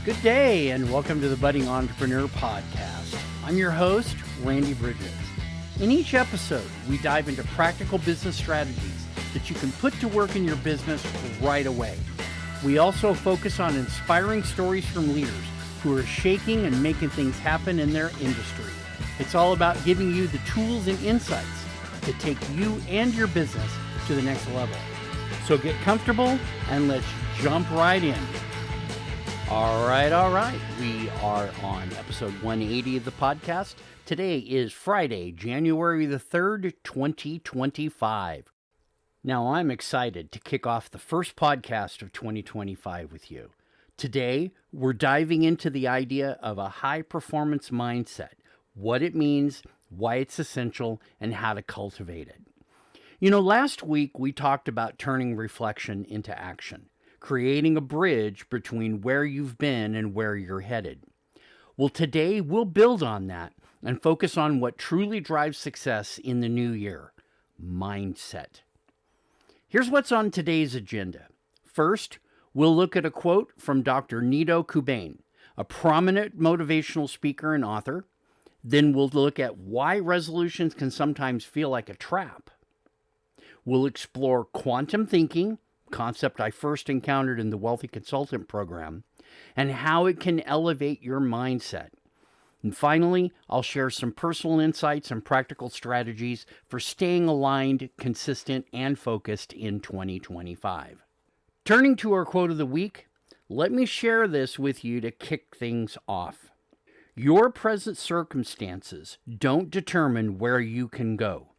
Good day and welcome to the Budding Entrepreneur Podcast. I'm your host, Randy Bridges. In each episode, we dive into practical business strategies that you can put to work in your business right away. We also focus on inspiring stories from leaders who are shaking and making things happen in their industry. It's all about giving you the tools and insights to take you and your business to the next level. So get comfortable and let's jump right in. All right. We are on episode 180 of the podcast. Today is Friday, January the 3rd, 2025. Now, I'm excited to kick off the first podcast of 2025 with you. Today, we're diving into the idea of a high-performance mindset, what it means, why it's essential, and how to cultivate it. Last week, we talked about turning reflection into action, creating a bridge between where you've been and where you're headed. Well, today we'll build on that and focus on what truly drives success in the new year: mindset. Here's what's on today's agenda. First, we'll look at a quote from Dr. Nido Qubein, a prominent motivational speaker and author. Then we'll look at why resolutions can sometimes feel like a trap. We'll explore quantum thinking, concept I first encountered in the Wealthy Consultant program, and how it can elevate your mindset. And finally, I'll share some personal insights and practical strategies for staying aligned, consistent, and focused in 2025. Turning to our quote of the week, let me share this with you to kick things off. Your present circumstances don't determine where you can go.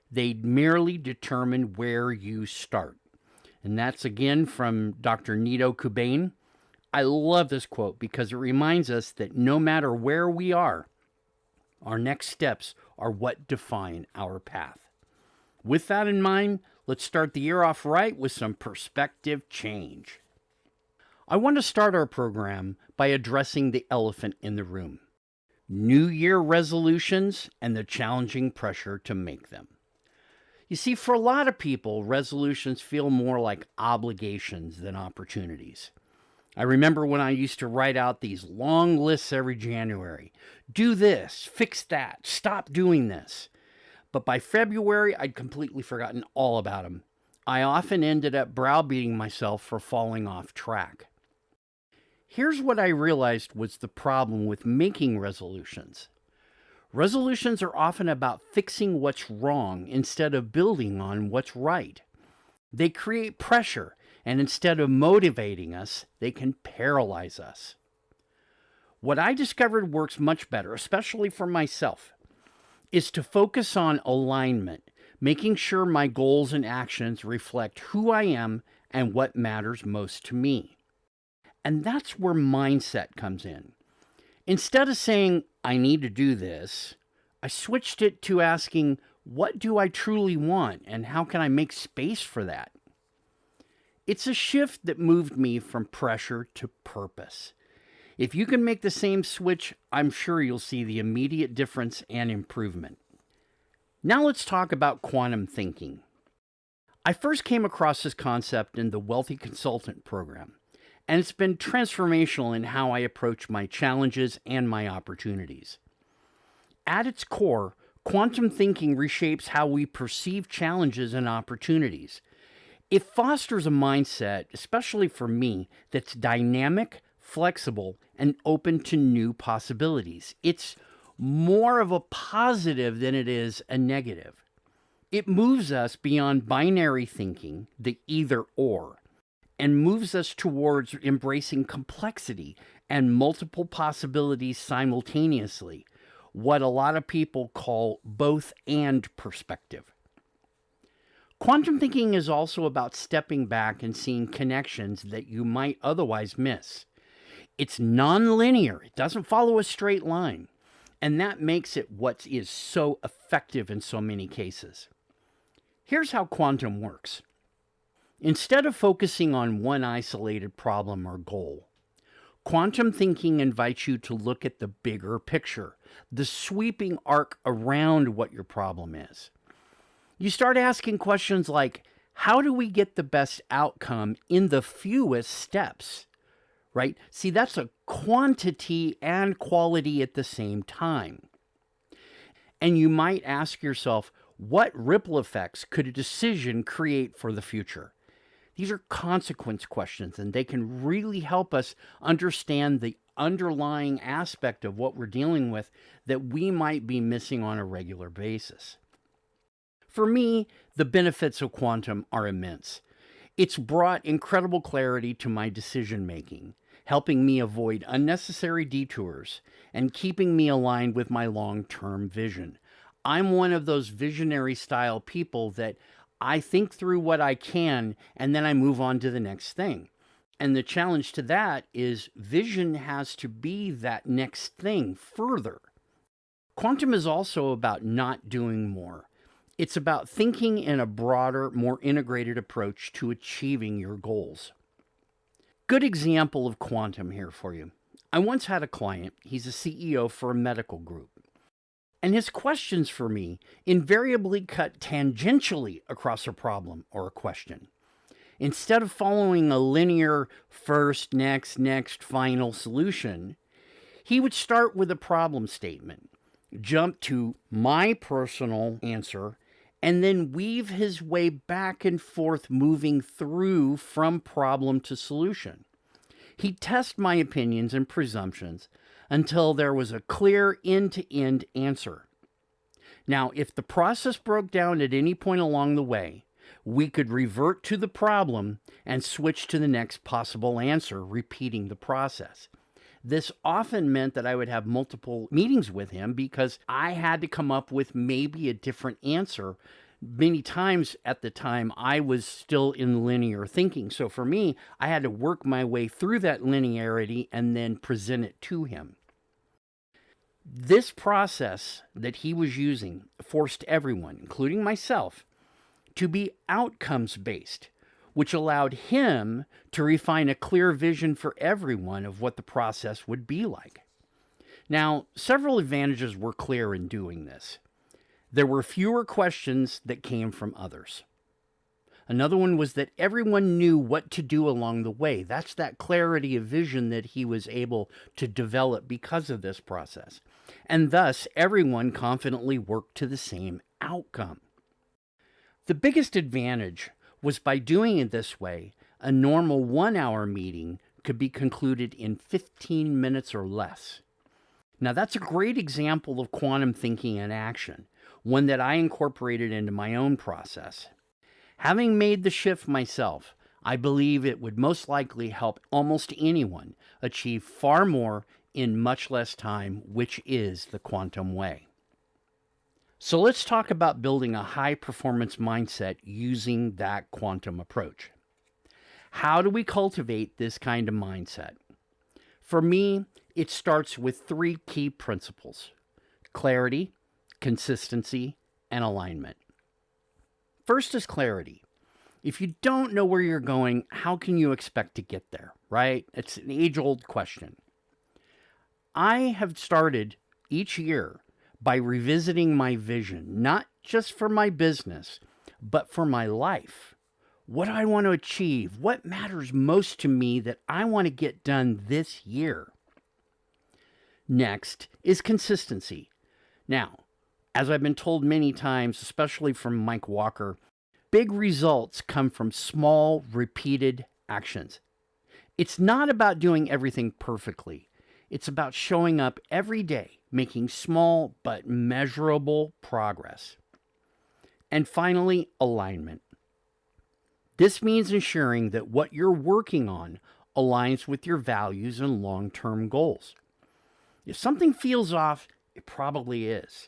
They merely determine where you start. And that's again from Dr. Nido Qubein. I love this quote because it reminds us that no matter where we are, our next steps are what define our path. With that in mind, let's start the year off right with some perspective change. I want to start our program by addressing the elephant in the room: New Year resolutions and the challenging pressure to make them. You see, for a lot of people, resolutions feel more like obligations than opportunities. I remember when I used to write out these long lists every January. Do this, fix that, stop doing this. But by February, I'd completely forgotten all about them. I often ended up browbeating myself for falling off track. Here's what I realized was the problem with making resolutions. Resolutions are often about fixing what's wrong instead of building on what's right. They create pressure, and instead of motivating us, they can paralyze us. What I discovered works much better, especially for myself, is to focus on alignment, making sure my goals and actions reflect who I am and what matters most to me. And that's where mindset comes in. Instead of saying, I need to do this, I switched it to asking, what do I truly want and how can I make space for that? It's a shift that moved me from pressure to purpose. If you can make the same switch, I'm sure you'll see the immediate difference and improvement. Now let's talk about quantum thinking. I first came across this concept in the Wealthy Consultant program, and it's been transformational in how I approach my challenges and my opportunities. At its core, quantum thinking reshapes how we perceive challenges and opportunities. It fosters a mindset, especially for me, that's dynamic, flexible, and open to new possibilities. It's more of a positive than it is a negative. It moves us beyond binary thinking, the either or, and moves us towards embracing complexity and multiple possibilities simultaneously, what a lot of people call both and perspective. Quantum thinking is also about stepping back and seeing connections that you might otherwise miss. It's nonlinear. It doesn't follow a straight line, and that makes it what is so effective in so many cases. Here's how quantum works. Instead of focusing on one isolated problem or goal, quantum thinking invites you to look at the bigger picture, the sweeping arc around what your problem is. You start asking questions like, how do we get the best outcome in the fewest steps? right? See, that's a quantity and quality at the same time. And you might ask yourself, what ripple effects could a decision create for the future? These are consequence questions, and they can really help us understand the underlying aspect of what we're dealing with that we might be missing on a regular basis. For me, the benefits of quantum are immense. It's brought incredible clarity to my decision making, helping me avoid unnecessary detours and keeping me aligned with my long-term vision. I'm one of those visionary style people that I think through what I can and then I move on to the next thing. And the challenge to that is vision has to be that next thing further. Quantum is also about not doing more. It's about thinking in a broader, more integrated approach to achieving your goals. Good example of quantum here for you. I once had a client, he's a CEO for a medical group, and his questions for me invariably cut tangentially across a problem or a question. Instead of following a linear first, next, final solution, he would start with a problem statement, jump to my personal answer, and then weave his way back and forth, moving through from problem to solution. He'd test my opinions and presumptions until there was a clear end-to-end answer. Now, if the process broke down at any point along the way, we could revert to the problem and switch to the next possible answer, repeating the process. This often meant that I would have multiple meetings with him because I had to come up with maybe a different answer. Many times at the time, I was still in linear thinking. So for me, I had to work my way through that linearity and then present it to him. This process that he was using forced everyone, including myself, to be outcomes-based, which allowed him to refine a clear vision for everyone of what the process would be like. Now, several advantages were clear in doing this. There were fewer questions that came from others. Another one was that everyone knew what to do along the way. That's that clarity of vision that he was able to develop because of this process. And thus, everyone confidently worked to the same outcome. The biggest advantage was by doing it this way, a normal 1-hour meeting could be concluded in 15 minutes or less. Now, that's a great example of quantum thinking in action, one that I incorporated into my own process. Having made the shift myself, I believe it would most likely help almost anyone achieve far more in much less time, which is the quantum way. So let's talk about building a high-performance mindset using that quantum approach. How do we cultivate this kind of mindset? For me, it starts with 3 key principles: clarity, consistency, and alignment. First is clarity. If you don't know where you're going, how can you expect to get there, right? It's an age-old question. I have started each year by revisiting my vision, not just for my business, but for my life. What do I want to achieve? What matters most to me that I want to get done this year? Next is consistency. Now, as I've been told many times, especially from Mike Walker, big results come from small, repeated actions. It's not about doing everything perfectly. It's about showing up every day, making small but measurable progress. And finally, alignment. This means ensuring that what you're working on aligns with your values and long-term goals. If something feels off, it probably is.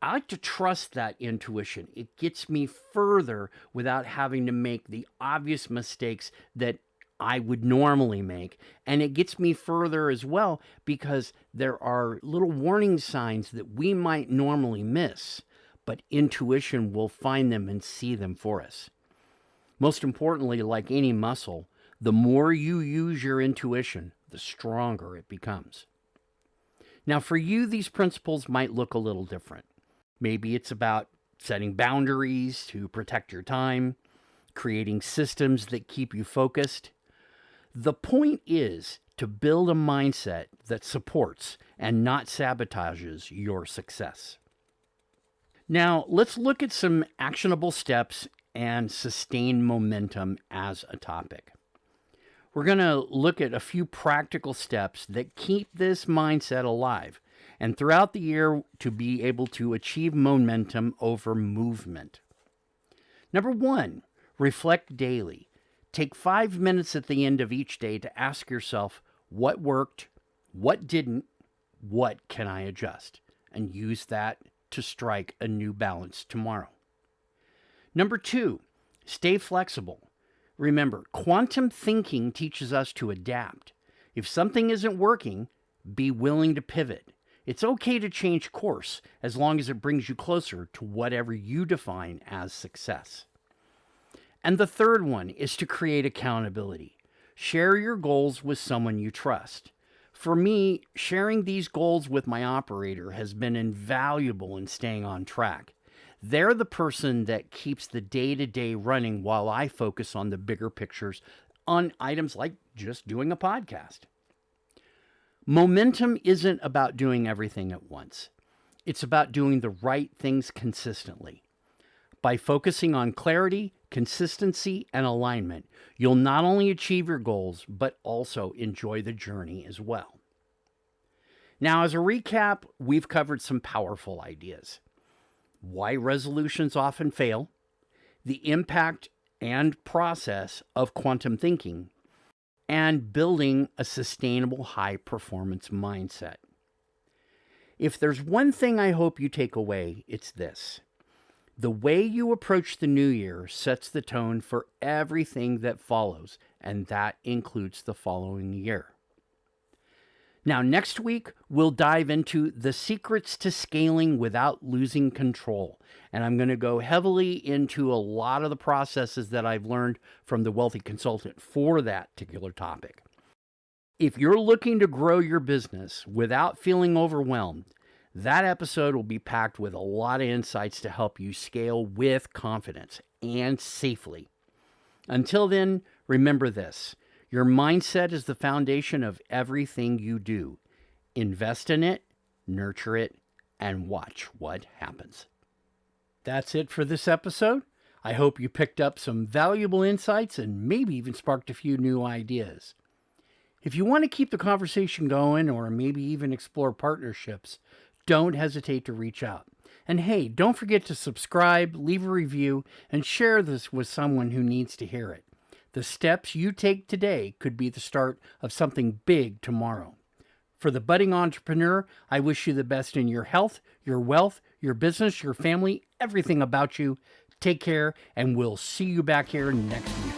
I like to trust that intuition. It gets me further without having to make the obvious mistakes that I would normally make. And it gets me further as well because there are little warning signs that we might normally miss, but intuition will find them and see them for us. Most importantly, like any muscle, the more you use your intuition, the stronger it becomes. Now, for you, these principles might look a little different. Maybe it's about setting boundaries to protect your time, creating systems that keep you focused. The point is to build a mindset that supports and not sabotages your success. Now, let's look at some actionable steps and sustain momentum as a topic. We're going to look at a few practical steps that keep this mindset alive and throughout the year to be able to achieve momentum over movement. Number 1, reflect daily. Take 5 minutes at the end of each day to ask yourself what worked, what didn't, what can I adjust, and use that to strike a new balance tomorrow. Number 2, stay flexible. Remember, quantum thinking teaches us to adapt. If something isn't working, be willing to pivot. It's okay to change course as long as it brings you closer to whatever you define as success. And the third one is to create accountability. Share your goals with someone you trust. For me, sharing these goals with my operator has been invaluable in staying on track. They're the person that keeps the day-to-day running while I focus on the bigger pictures on items like just doing a podcast. Momentum isn't about doing everything at once. It's about doing the right things consistently. By focusing on clarity, consistency, and alignment, you'll not only achieve your goals, but also enjoy the journey as well. Now, as a recap, we've covered some powerful ideas. Why resolutions often fail, the impact and process of quantum thinking, and building a sustainable high-performance mindset. If there's one thing I hope you take away, it's this. The way you approach the new year sets the tone for everything that follows, and that includes the following year. Now, next week, we'll dive into the secrets to scaling without losing control. And I'm going to go heavily into a lot of the processes that I've learned from the Wealthy Consultant for that particular topic. If you're looking to grow your business without feeling overwhelmed, that episode will be packed with a lot of insights to help you scale with confidence and safely. Until then, remember this. Your mindset is the foundation of everything you do. Invest in it, nurture it, and watch what happens. That's it for this episode. I hope you picked up some valuable insights and maybe even sparked a few new ideas. If you want to keep the conversation going or maybe even explore partnerships, don't hesitate to reach out. And hey, don't forget to subscribe, leave a review, and share this with someone who needs to hear it. The steps you take today could be the start of something big tomorrow. For the budding entrepreneur, I wish you the best in your health, your wealth, your business, your family, everything about you. Take care, and we'll see you back here next week.